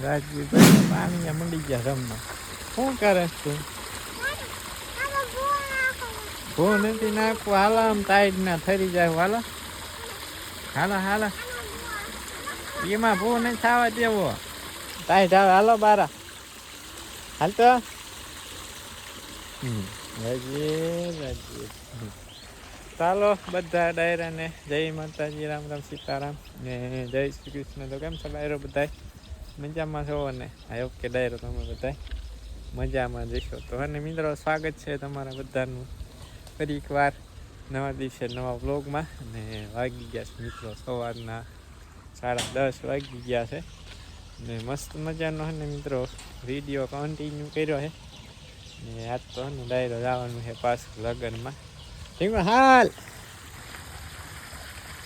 રાજવીભાઈ પાણી મંડી ગયા રમવા. શું કરે તું? ભૂ નથી નાખવું. હાલા આમ ટાઈટ ના થરી જાય. હાલા હાલા હાલા એમાં ભૂ નહીં થવા દેવો. ટાઈટ આવે. હાલો બારા હાલ તો. ચાલો બધા ડાયરાને જય માતાજી, રામ રામ સીતારામ ને જય શ્રી કૃષ્ણ. તો કેમ છો ડાયરો? બધા મજામાં છો ને? આ ઓકે ડાયરો તમે બધા મજામાં જશો તો. અને મિત્રો સ્વાગત છે તમારા બધાનું ફરી એકવાર નવા દિવસે નવા વ્લોગમાં. અને વાગી ગયા છે મિત્રો સવારના 10:30 વાગી ગયા છે ને મસ્ત મજાનો છે ને મિત્રો વિડીયો કન્ટિન્યુ કર્યો છે ને આજ તો ને ડાયરો જવાનું છે પાછું લગ્નમાં. ઠીક હાલ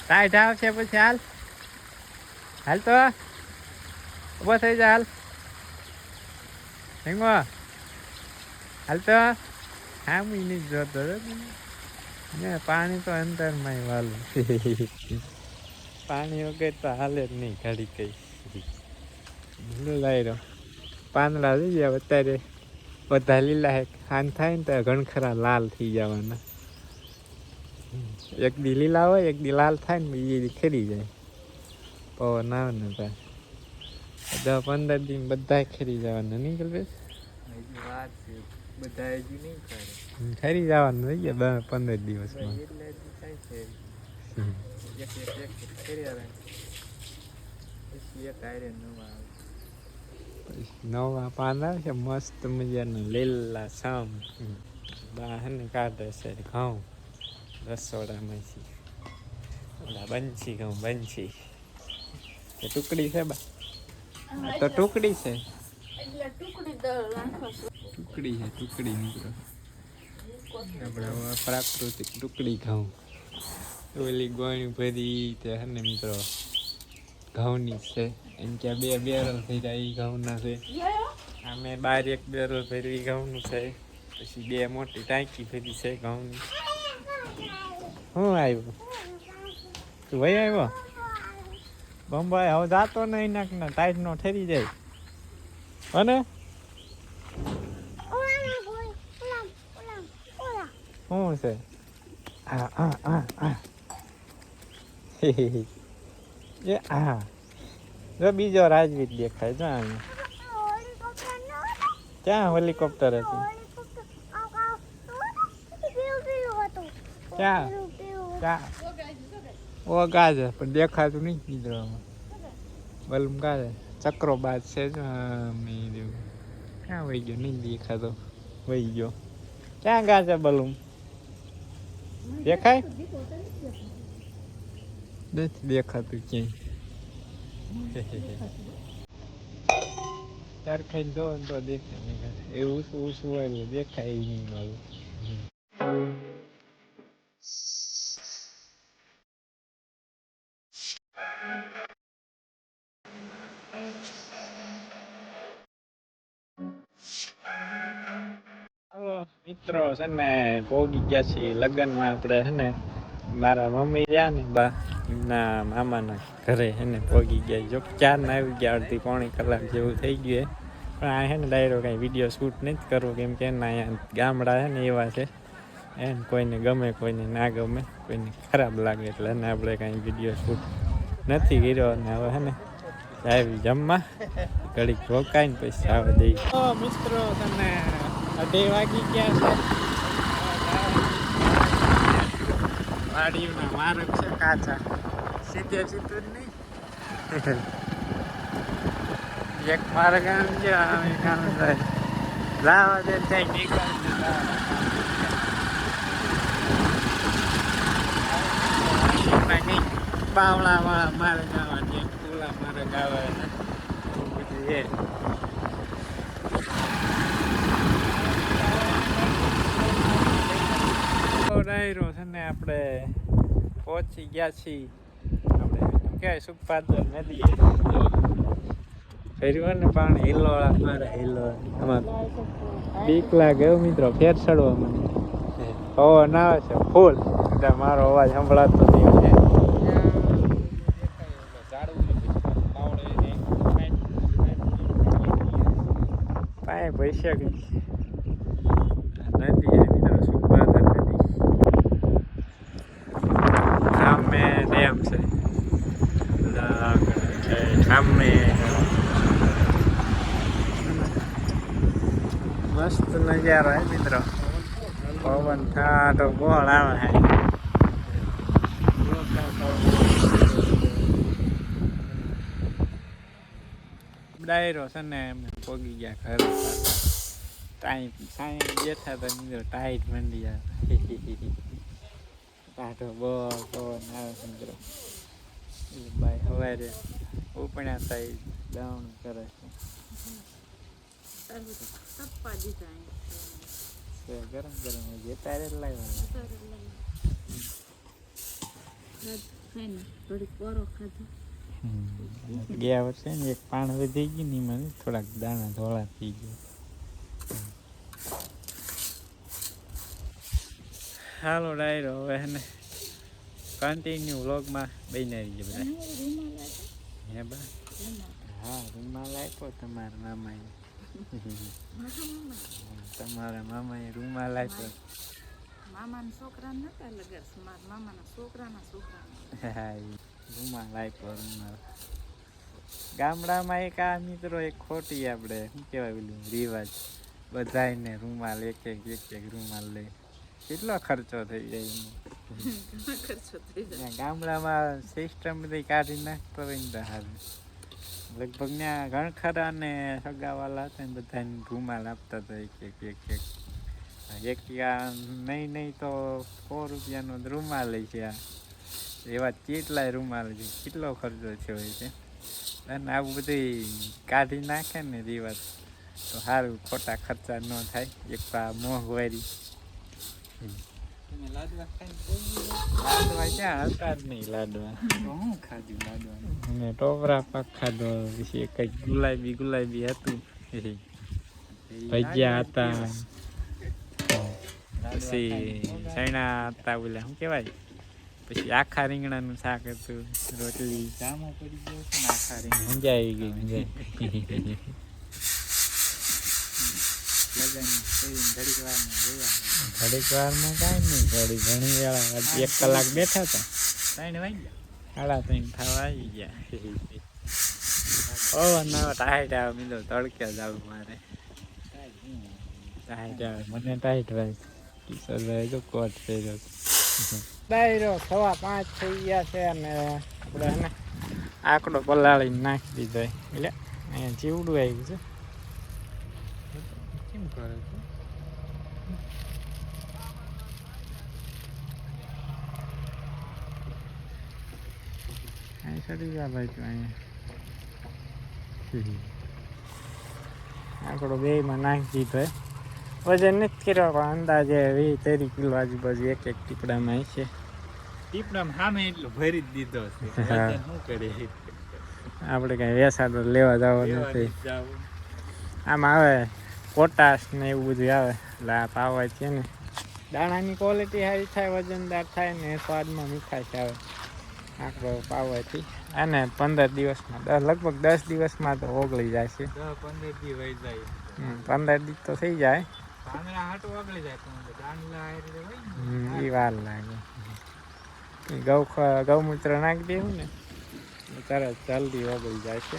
ટાઈટ આવશે પછી હાલ હાલ તો ઉભો થઈ જા. હાલ ઠીક હાલ તો. હા હું નહીં જોતો ને પાણી તો અંદરમાં વાલું. પાણી વગર તો હાલે જ નહીં ઘડી કઈ. લાઈ રહ્યો પાંદડા લઈ ગયા અત્યારે બધા લીલા હે. ખાન થાય ને તો ઘણખરા લાલ થઈ જવાના. એક દી લીલા હોય એક દી લાલ થાય ને બીજી દી ખરી જાય. પવન આવે ને ત્યાં 10-15 દિન બધા ખરી જવાના. નહીં કલ્પેશ? બધા ખરી જવાનું થઈ ગયા 15 દિવસમાં. નવા પાંદડા છે મસ્ત મજાના લીલા સામ. બહાને કાઢે છે ઘઉં રસોડામાંથી. ઓલા બંછી ઘઉં બંછી એ ટુકડી છે બા. તો ટુકડી છે. ટુકડી છે ટુકડી મિત્રો. આપણે પ્રાકૃતિક ટુકડી ઘઉં. ઓલી ગોણી ભરી તે હને મિત્રો ઘઉંની છે. એમ કે 2 બેરલ ભર્યા એ ઘઉંના છે. અમે બહાર 1 બેરલ ભર્યું એ ઘઉંનું છે. પછી 2 મોટી ટાંકી ભરી છે ઘઉંની. શું આવ્યું? તું ભાઈ આવ્યો બંબાઈ? હવે જાતો નહીં નાખના ટાઈટ નો ઠરી જાય. અને શું છે? હા હા હા હા એ હા જો બીજો રાજવીર દેખાય. જો ક્યાં હેલિકોપ્ટર હતી? ક્યાં ક્યાં ઓગા છે પણ દેખાતું નહીં કીધું. બલમ કા છે? ચક્રો બાદ છે. ક્યાં વહી ગયો? નહીં દેખાતો. વહી ગયો. ક્યાં ગા છે બલૂમ? દેખાય નથી દેખાતું ક્યાંય. તાર ખાઈ દો તો દેખાય. એવું શું હોય દેખાય નહીં મારું. મિત્રો છે ને પોગી ગયા છીએ લગ્નમાં. આપણે છે ને મારા મમ્મી રહ્યા ને બા એમના મામાના ઘરે છે ને પોગી ગયા. જો 4 આવી ગયા. અડધી પોણી કલાક જેવું થઈ ગયું. પણ આ છે ને ડાયરો કાંઈ વિડીયો શૂટ નથી કરવો કેમ કે એના અહીંયા ગામડા છે ને એવા છે એને કોઈને ગમે કોઈને ના ગમે કોઈને ખરાબ લાગે એટલે એને આપણે કાંઈ વિડીયો શૂટ નથી કર્યો. અને હવે છે ને આવી જમવા ઘડીક રોકાઈને પછી આવે દઈ. મિત્રો તમે 2:30 વાગી ગયા છે. વાડીઓના માર્ગ છે કાચા. સીધે સીધું જ નહીં. એક માર્ગ આમ છે આમ કામ થાય લાવા દે થાય નીકળી બાવળા વાળા માર્ગ આવે છે. ખુલ્લા માર્ગ આવે ને બધું એ. ડાયરો છે ને આપણે પહોંચી ગયા છીએ. આપણે ક્યાંય સુખપાદર નદી ફેર્યું ને પાણી હિલોળા મારે હિલોળા. આમાં બીક લાગે મિત્રો ફેર ચડવા મને. પવન આવે છે ફૂલ. મારો અવાજ સંભળાતો નહીં. કાંઈ પૈસા ગઈ નદી મિત્રો સુપાદર નદી સામે ડેમ છે સામે મસ્ત નજારો હે મિત્રો પવન ઠાઠો ગોળ આવે હે ડાયરો છે ને એમને પોગી ગયા ઘરે ટાઈમ સાંઈ બેઠા હતા મિત્રો ટાઈટ મંડી આવે ટાઢો પવન આવે છે મિત્રો ભાઈ સવારે ઉપણ્યા થાય ડાઉન કરે છે ગરમ ગરમ જે તારે ગયા વર્ષે ને એક પાણ વધી ગયું ને મને થોડાક દાણા ધોળા થઈ ગયા. હાલો ડાયરો હવે ને કન્ટિન્યુ વ્લોગમાં બની આવી ગયા બધા હે બા હા રૂમાલ આપ્યો તમારા મામાએ તમારા મામાએ રૂમાલ આપ્યો મામાના છોકરા નતા લગસ મારા મામાના છોકરાના છોકરા હા રૂમાલ આપ્યો રૂમાલ ગામડામાં એક આ મિત્રો એક ખોટી આપણે શું કહેવાય પેલું રિવાજ બધાને રૂમાલ એક એક રૂમાલ લે કેટલો ખર્ચો થઈ જાય ગામડામાં સિસ્ટમ બધી કાઢી નાખતો હોય ને સારું લગભગ ત્યાં ઘણખરા ને સગાવાલા હતા ને બધાને રૂમાલ આપતા હતા એક નહીં તો 100 રૂપિયાનો રૂમાલ છે આ એવા કેટલાય રૂમાલ છે કેટલો ખર્ચો થયો હોય છે અને આવું બધી કાઢી નાખે ને રિવાજ તો સારું ખોટા ખર્ચા ન થાય એક મોંઘવારી લાડવા ક્યાં હતા જ નહીં લાડવા હું ખાધું લાડવા અને ટોપરા પાક ખાધો પછી કંઈક ગુલાબી હતું ભજીયા હતા પછી ચણા હતા બોલે શું કહેવાય પછી આખા રીંગણાનું શાક હતું રોટલી જામો પડી ગયો છે ને આખા રીંગણા મજા આવી ગઈ ઘડીક વારમાં કાંઈ નહીં ઘણી વેળા 1 કલાક બેઠા હતા 3 વાગ્યા 3:30 થવા આવી ગયા ટાઈટ આવે મિત્રો તડકે જ આવું મારે ટાઈટ આવે મને ટાઈટ ભાઈ કિશોરભાઈ તો કોટ પહેર્યો ડાયરો 5:15 થઈ ગયા છે અને આપણે ને આંકડો પલાળીને નાખી દીધો એટલે અહીંયા જીવડું આવ્યું છે કેમ કરે છે અહીં ચડી ગયા ભાઈ તું અહીંયા આંકડો 2માં નાખી દીધો વજન નથી કર્યો પણ અંદાજે 20-30 કિલો આજુબાજુ એક ટીપડામાં છે ટીપડામાં સામે એટલું ભરી જ દીધો છે શું કરીએ આપણે કઈ વેસાડો લેવા જવો નથી આમાં આવે પોટાશ ને એવું બધું આવે એટલે આ પાવા છે ને દાણાની ક્વોલિટી સારી થાય વજનદાર થાય ને સ્વાદમાં મીઠાશ આવે આંકડો પાવાથી અને 15 દિવસમાં લગભગ 10 દિવસમાં તો ઓગળી જાય છે 15 દિવસ તો થઈ જાય એ વાર લાગે ગૌમૂત્ર નાખી દેવું ને તરત જલ્દી ઓગળી જાય છે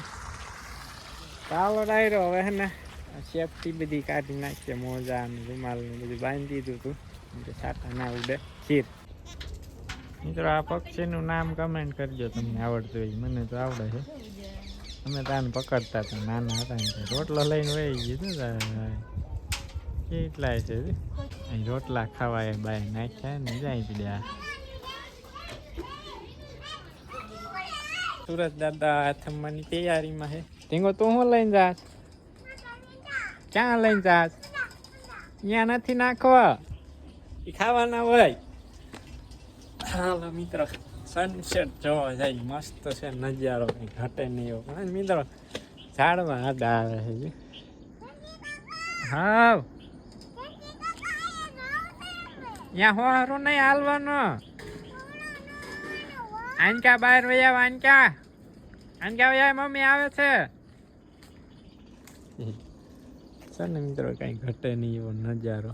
ચાલો ડાયરો હવે હે ને સેફટી બધી કાઢી નાખીએ મોજા અને રૂમાલ ને બધું બાંધી દીધું હતું છાટા ના ઉડે ખીર મિત્રો આ પક્ષીનું નામ કમેન્ટ કરજો તમને આવડતું હોય મને તો આવડે છે અમે તાને પકડતા હતા નાના હતા ને રોટલો લઈને વહી ગયું કેટલાય છે અહીં રોટલા ખાવાય બાય નાખ્યા ને જાય પડ્યા સુરત દાદા થમવાની તૈયારીમાં છે ઢીંગો તું શું લઈને જાસ ક્યાં લઈને જાસ અહીંયા નથી નાખવા એ ખાવાના હોય હાલો મિત્રો સનસેટ જોવા જાય મસ્ત છે નજારો કંઈ ઘટે નહીં એવો પણ મિત્રો ઝાડમાં આડા આવે છે હા અહીંયા હોરું નહીં હાલવાનો આનકા બહાર વયા આનકા વયા મમ્મી આવે છે છે ને મિત્રો કાંઈ ઘટે નહીં એવો નજારો.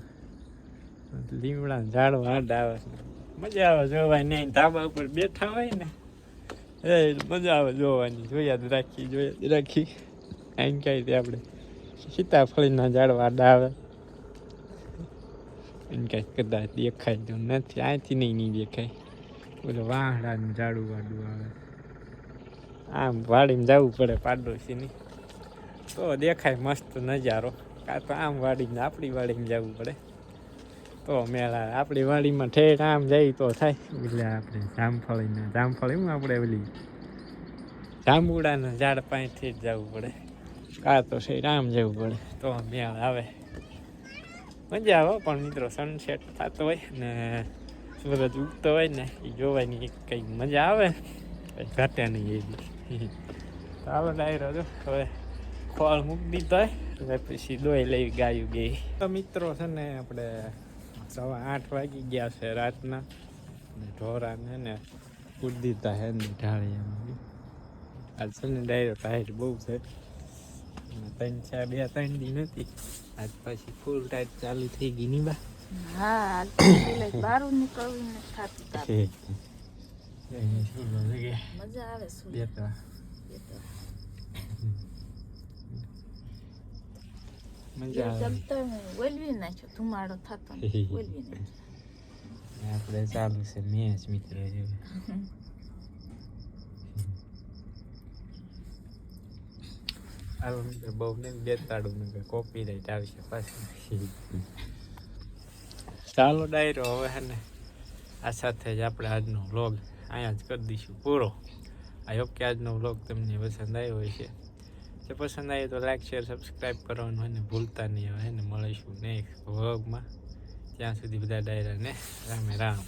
લીમડા ઝાડવા આડા આવે છે, મજા આવે જોવાની. અહીં ધાબા ઉપર બેઠા હોય ને એ મજા આવે જોવાની. જોયા જ રાખી અહીં ક્યાંય આપણે સીતાફળીના ઝાડવા આડા આવે એને કાંઈ કદાચ દેખાય તો નથી, અહીંથી નહીં દેખાય. ઓલું વાહડાનું ઝાડું વાડું આવે, આમ વાડીમાં જવું પડે પાડોશીની તો દેખાય મસ્ત નજારો. કાં તો આમ વાડીને આપણી વાડીમાં જવું પડે તો મેળા. આપણી વાડીમાં ઠેઠ આમ જાય તો થાય. એટલે આપણે જામફળી હું આપણે ઓલી જાંબુડાના ઝાડ પાસેથી જ જવું પડે, કાં તો ઠેઠ આમ જવું પડે તો મેળ આવે. મજા આવે પણ મિત્રો સનસેટ થતો હોય ને સૂરજ ઉગતો હોય ને એ જોવાની કંઈક મજા આવે, કંઈ ઘટે નહીં એવી. ચાલો ડાયરો જો હવે ખોળ મૂકી દીધો હોય એટલે પછી દોઈ લઈ ગાયું ગઈ. તો મિત્રો છે ને આપણે 8:15 વાગી ગયા છે રાતના, ઢોરાને ને પૂરી દીધા હે ને ઢાળી એમ. આજ છે ને ડાયરો ટાઈટ બહુ છે, 2-3 દી નથી, આજ પછી ફૂલ ટાઈટ ચાલુ થઈ ગઈ ની બા. હા બહાર નીકળવું ને થાતું મજા આવે મજા આવે. ઓલવી નાખ્યો ધુમાડો થતો ઓલવી નાખ્યો. આપણે ચાલુ છે મેચ મિત્ર જેવું. હાલો મિત્ર બહુ ને બેતાડું ને કોપીરાઈટ આવશે પાછી. ચાલો ડાયરો હવે હે ને આ સાથે જ આપણે આજનો વ્લોગ અહીંયા જ કરી દઈશું પૂરો. આઈ હોપ કે આજનો વ્લોગ તમને પસંદ આવ્યો હોય છે. જો પસંદ આવ્યો તો લાઈક શેર સબસ્ક્રાઈબ કરવાનું હોય ને ભૂલતા નહીં. હવે ને મળીશું નેક્સ્ટ વ્લોગમાં. ત્યાં સુધી બધા ડાયરાને રામે રામ.